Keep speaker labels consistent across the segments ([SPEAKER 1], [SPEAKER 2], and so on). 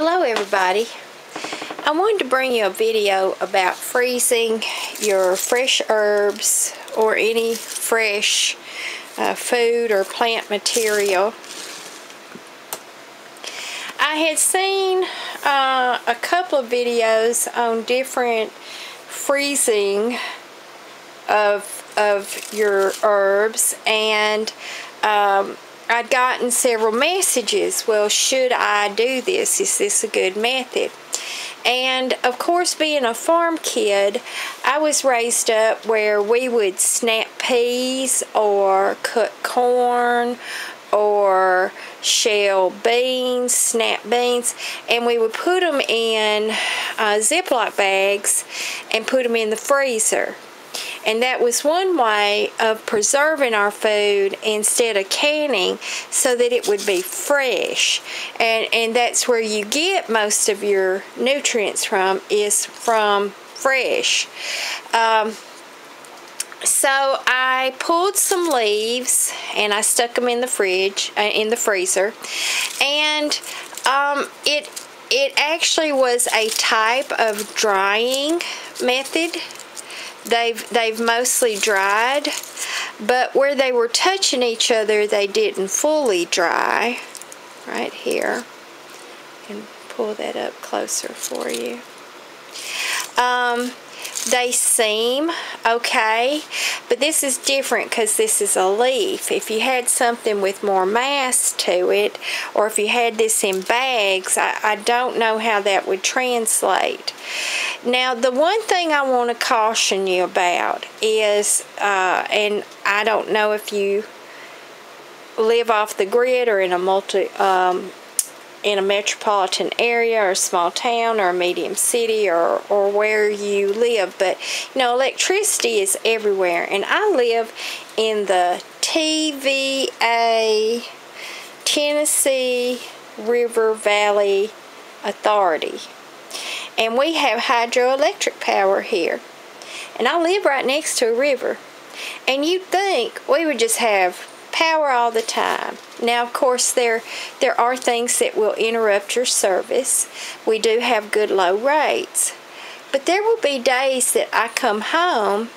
[SPEAKER 1] Hello everybody. I wanted to bring you a video about freezing your fresh herbs or any fresh food or plant material. I had seen a couple of videos on different freezing of your herbs, and I'd gotten several messages. Well, should I do this? Is this a good method? And of course, being a farm kid, I was raised up where we would snap peas or cut corn or shell beans, snap beans, and we would put them in Ziploc bags and put them in the freezer. And that was one way of preserving our food instead of canning, so that it would be fresh. And that's where you get most of your nutrients from, is from fresh. So I pulled some leaves and I stuck them in the fridge, in the freezer, and it actually was a type of drying method. They've mostly dried, but where they were touching each other, they didn't fully dry. Right here, I can pull that up closer for you. They seem okay, but this is different because this is a leaf. If you had something with more mass to it, or if you had this in bags, I don't know how that would translate. Now, the one thing I want to caution you about is, and I don't know if you live off the grid or in a in a metropolitan area or a small town or a medium city, or where you live, but you know, electricity is everywhere, and I live in the TVA, Tennessee River Valley Authority, and we have hydroelectric power here, and I live right next to a river, and you'd think we would just have power all the time. Now, of course, there are things that will interrupt your service. We do have good low rates, but there will be days that I come home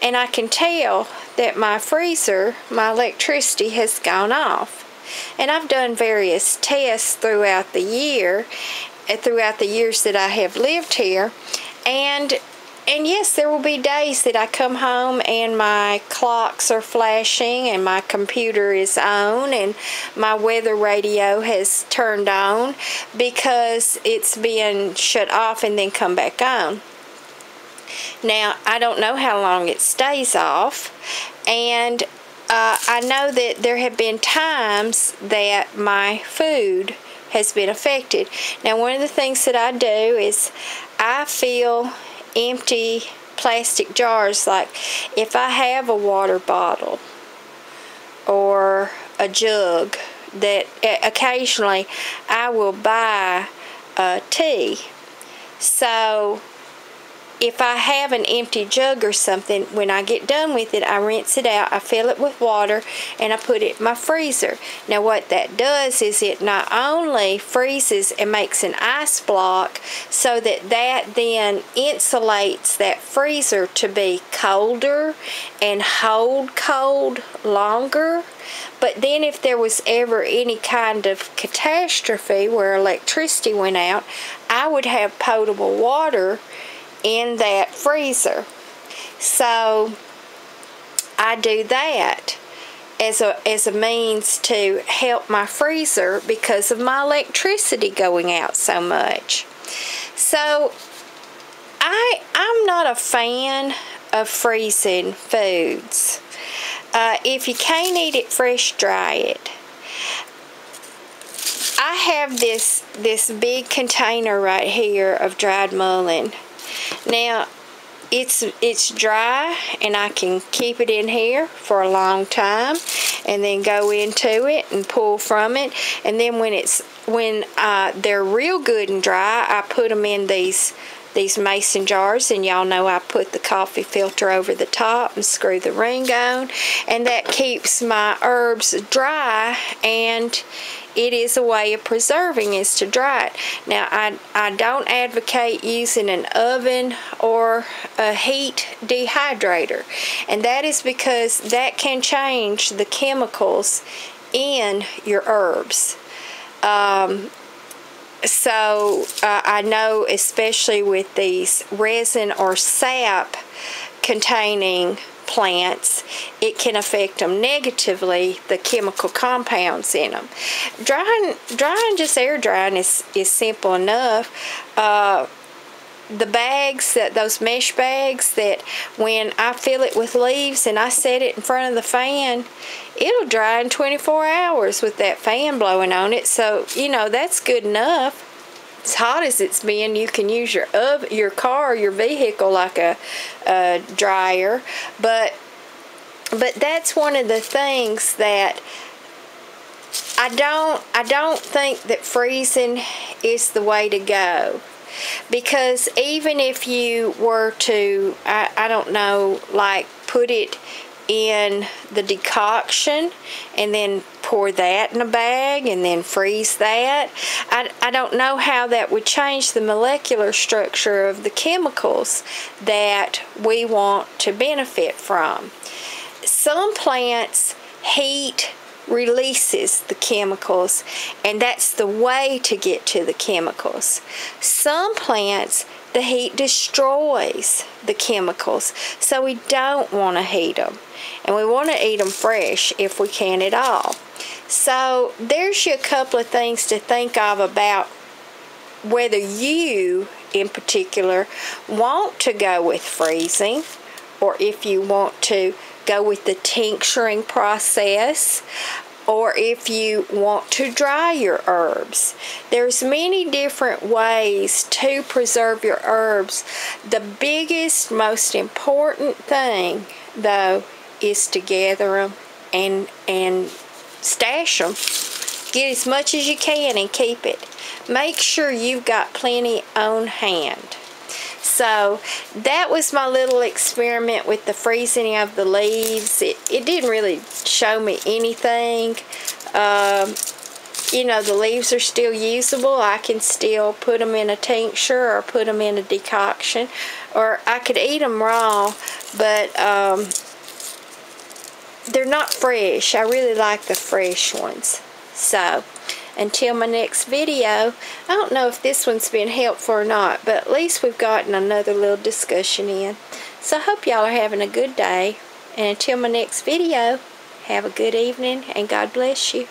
[SPEAKER 1] and I can tell that my freezer, my electricity has gone off. And I've done various tests throughout the years that I have lived here, and yes, there will be days that I come home and my clocks are flashing and my computer is on and my weather radio has turned on because it's being shut off and then come back on. Now, I don't know how long it stays off, and I know that there have been times that my food has been affected. Now, one of the things that I do is I fill empty plastic jars. Like if I have a water bottle or a jug, that occasionally I will buy tea. So if I have an empty jug or something, when I get done with it, I rinse it out, I fill it with water, and I put it in my freezer. Now what that does is it not only freezes and makes an ice block, so that then insulates that freezer to be colder and hold cold longer, but then if there was ever any kind of catastrophe where electricity went out, I would have potable water in that freezer. So I do that as a means to help my freezer because of my electricity going out so much. So I'm not a fan of freezing foods. If you can't eat it fresh, dry it. I have this big container right here of dried mullein. Now, it's dry, and I can keep it in here for a long time, and then go into it and pull from it. And then when they're real good and dry, I put them in these mason jars, and y'all know I put the coffee filter over the top and screw the ring on, and that keeps my herbs dry and it is a way of preserving, is to dry it. Now, I don't advocate using an oven or a heat dehydrator, and that is because that can change the chemicals in your herbs. I know, especially with these resin or sap containing plants, it can affect them negatively, the chemical compounds in them. Drying, just air drying is simple enough. The bags, those mesh bags, that when I fill it with leaves and I set it in front of the fan, it'll dry in 24 hours with that fan blowing on it. So, you know, that's good enough. As hot as it's been, you can use your car, your vehicle, like a dryer. But that's one of the things that I don't think that freezing is the way to go. Because even if you were to, I don't know, like put it in the decoction and then pour that in a bag and then freeze that, I don't know how that would change the molecular structure of the chemicals that we want to benefit from. Some plants, heat releases the chemicals, and that's the way to get to the chemicals. Some plants, the heat destroys the chemicals, so we don't want to heat them, and we want to eat them fresh if we can at all. So there's you a couple of things to think of about whether you in particular want to go with freezing, or if you want to go with the tincturing process, or if you want to dry your herbs. There's many different ways to preserve your herbs. The biggest, most important thing, though, is to gather them and stash them. Get as much as you can and keep it. Make sure you've got plenty on hand. So that was my little experiment with the freezing of the leaves. It didn't really show me anything. You know, the leaves are still usable. I can still put them in a tincture or put them in a decoction, or I could eat them raw, but they're not fresh. I really like the fresh ones. So until my next video, I don't know if this one's been helpful or not, but at least we've gotten another little discussion in. So I hope y'all are having a good day, and until my next video, have a good evening and God bless you.